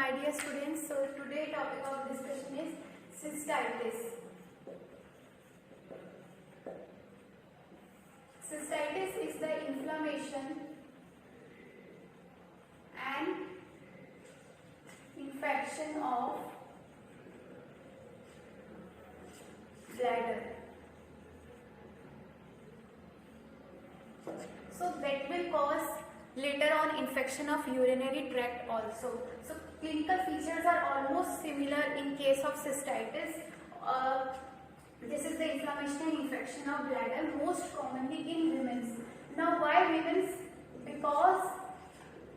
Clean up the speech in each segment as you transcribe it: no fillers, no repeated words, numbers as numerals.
my dear students. So today topic of discussion is cystitis. Cystitis is the inflammation and infection of bladder. So that will cause later on infection of urinary tract also. So clinical features are almost similar in case of cystitis. This is the inflammation and infection of bladder, most commonly in women's. Now why women's? Because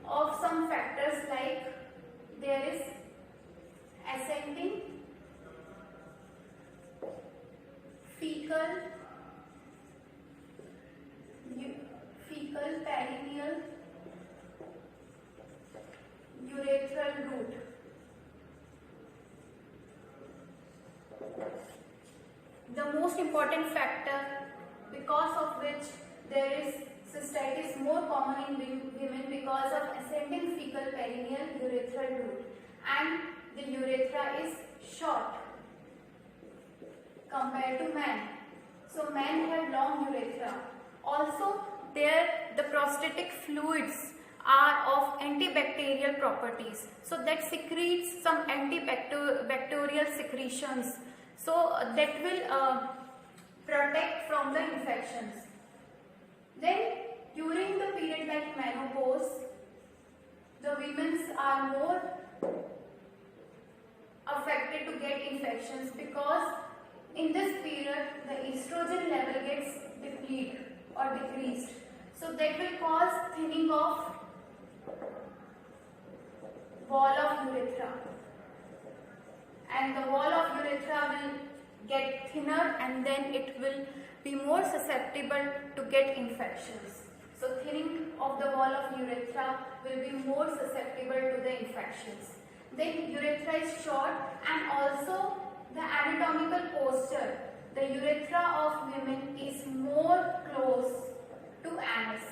of some factors like there is ascending fecal perineal urethral root. The most important factor because of which there is cystitis more common in women because of ascending fecal perineal urethral root, and the urethra is short compared to men. So men have long urethra. Also the prostatic fluids are of antibacterial properties, so that secretes some antibacterial secretions, so that will protect from the infections. Then during the period like menopause, the women are more affected to get infections because in this period the estrogen level gets depleted or decreased, so that will cause thinning of wall of urethra, and the wall of urethra will get thinner and then it will be more susceptible to get infections. So thinning of the wall of urethra will be more susceptible to the infections. Then urethra is short, and also the anatomical posture. The urethra of women is more close to anus.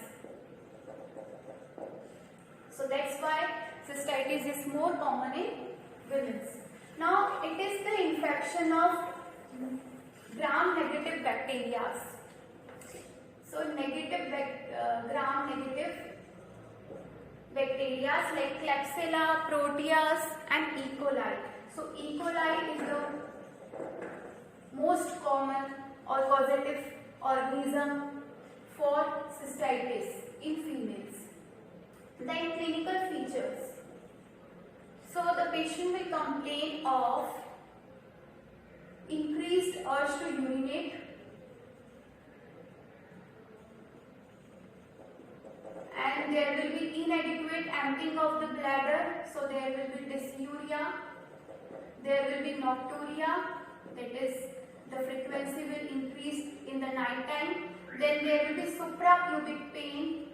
So that's why cystitis is more common in women. Now it is the infection of gram-negative bacteria. So gram-negative bacteria like Klebsiella, Proteus and E. coli. So E. coli is the most common or causative organism for cystitis in females. Then clinical features. So the patient will complain of increased urge to urinate, and there will be inadequate emptying of the bladder, so there will be dysuria, there will be nocturia, that is the frequency will increase in the night time. Then there will be suprapubic pain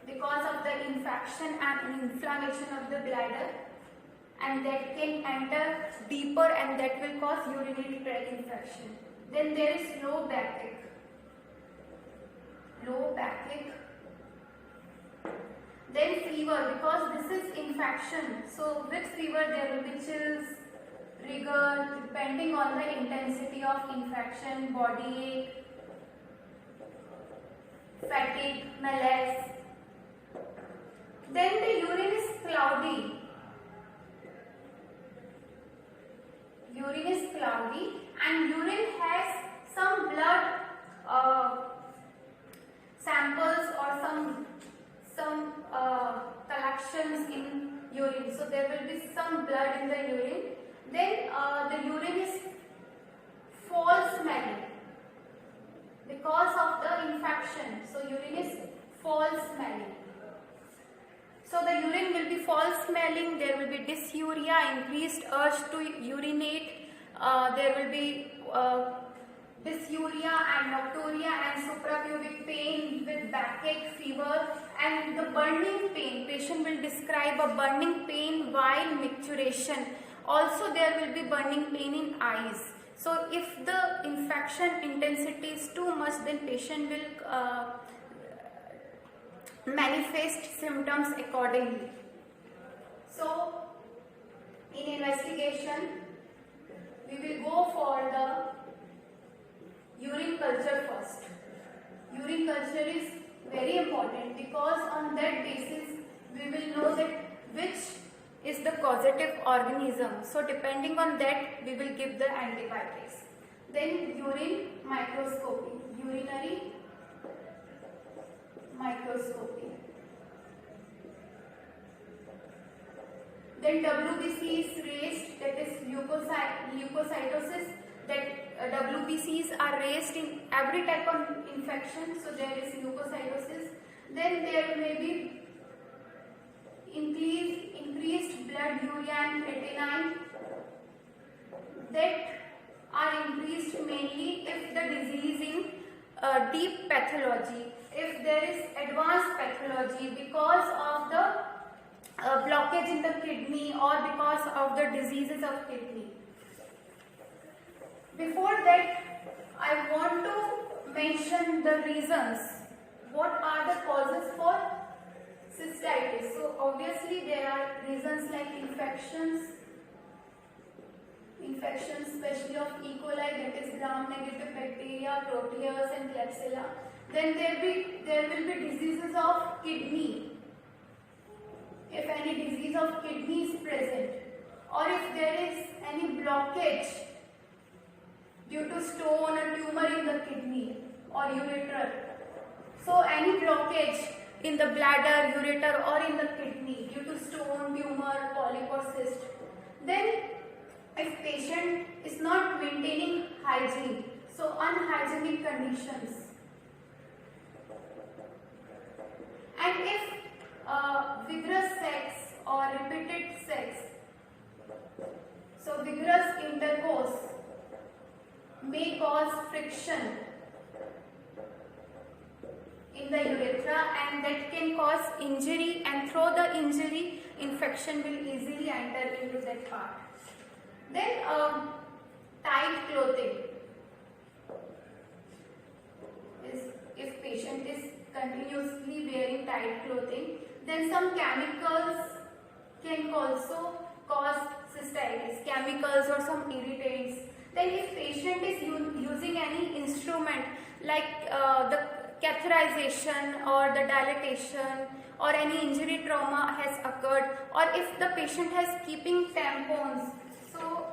because of the infection and inflammation of the bladder, and that can enter deeper and that will cause urinary tract infection. Then there is low backache. Then fever, because this is infection, so with fever there will be chills, rigor depending on the intensity of infection, body ache, fatigue, malaise. Then the urine is cloudy. And urine has some blood samples or some collections in urine. So there will be some blood in the urine. Then the urine is foul smelling because of the infection. So urine is foul smelling. So the urine will be foul smelling, there will be dysuria, increased urge to urinate, there will be dysuria and nocturia and suprapubic pain with backache, fever, and the burning pain. Patient will describe a burning pain while micturition. Also there will be burning pain in eyes. So if the infection intensity is too much, then patient will manifest symptoms accordingly. So, in investigation, we will go for the urine culture first. Urine culture is very important because on that basis we will know that which is the causative organism. So depending on that we will give the antibiotics. Then urine microscopy, urinary microscopy. Then WBC is raised, that is leukocytosis, that WBCs are raised in every type of infection, so there is leukocytosis. Then there may be increased blood urea and creatinine that are increased mainly if the disease in deep pathology, if there is advanced pathology because of the blockage in the kidney or because of the diseases of kidney. Before that, I want to mention the reasons. What are the causes for cystitis? So obviously there are reasons like infections especially of E. coli, that is gram-negative bacteria, proteus and Klebsiella. Then there will be diseases of kidney. If any disease of kidney is present, or if there is any blockage due to stone or tumor in the kidney or ureter. So any blockage in the bladder, ureter or in the kidney due to stone, tumor, polyp or cyst. Then if patient is not maintaining hygiene, so unhygienic conditions. And if vigorous sex or repeated sex, so vigorous intercourse may cause friction in the urethra and that can cause injury, and through the injury infection will easily enter into that part. Then tight clothing is, if patient is continuously wearing tight clothing, then some chemicals can also cause cystitis, chemicals or some irritants. Then if patient is using any instrument like the catheterization or the dilatation, or any injury trauma has occurred, or if the patient has keeping tampons, so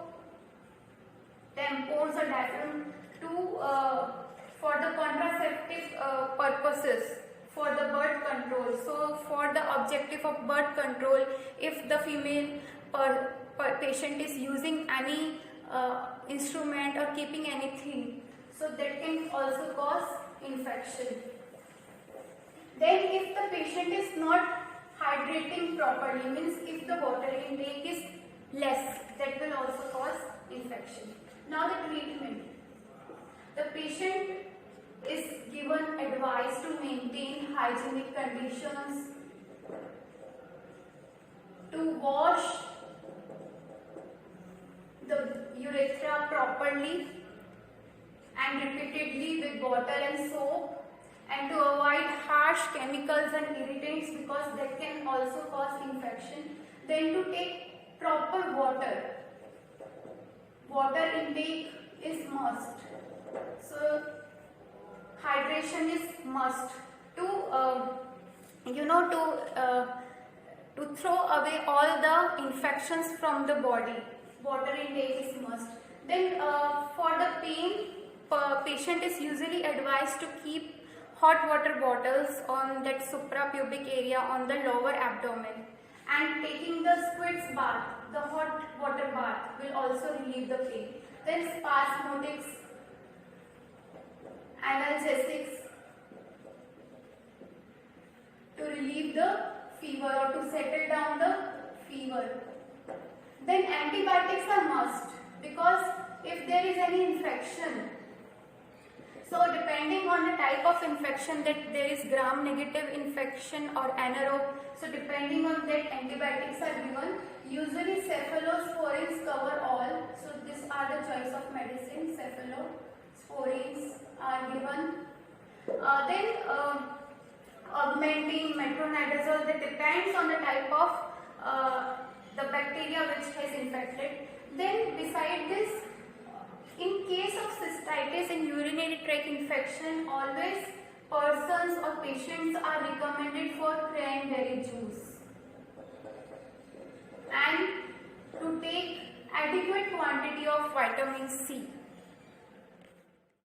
tampons are different to for the contraceptive purposes, for the birth control. So for the objective of birth control, if the female patient is using any instrument or keeping anything, so that can also cause infection. Then if the patient is not hydrating properly, means if the water intake is less, that will also cause infection. Now the treatment. The patient is given advice to maintain hygienic conditions, to wash the urethra properly and repeatedly with water and soap, and to avoid harsh chemicals and irritants because that can also cause infection. Then to take proper water. Water intake is must. So hydration is must to to throw away all the infections from the body. Water intake is must. Then for the pain, patient is usually advised to keep hot water bottles on that suprapubic area on the lower abdomen, and taking the squid's bath, the hot water bath, will also relieve the pain. Then spasmodics, analgesics to relieve the fever or to settle down the fever. Then antibiotics are must, because if there is any infection, so depending on the type of infection, that there is gram-negative infection or anaerobe, so depending on that antibiotics are given. Usually cephalosporins cover all, so these are the choice of medicine. Cephalosporins are given. Then augmentin, metronidazole, that depends on the type of the bacteria which has infected. Then beside this, in case of cystitis and urinary tract infection, always persons or patients are recommended for cranberry juice and to take adequate quantity of vitamin C.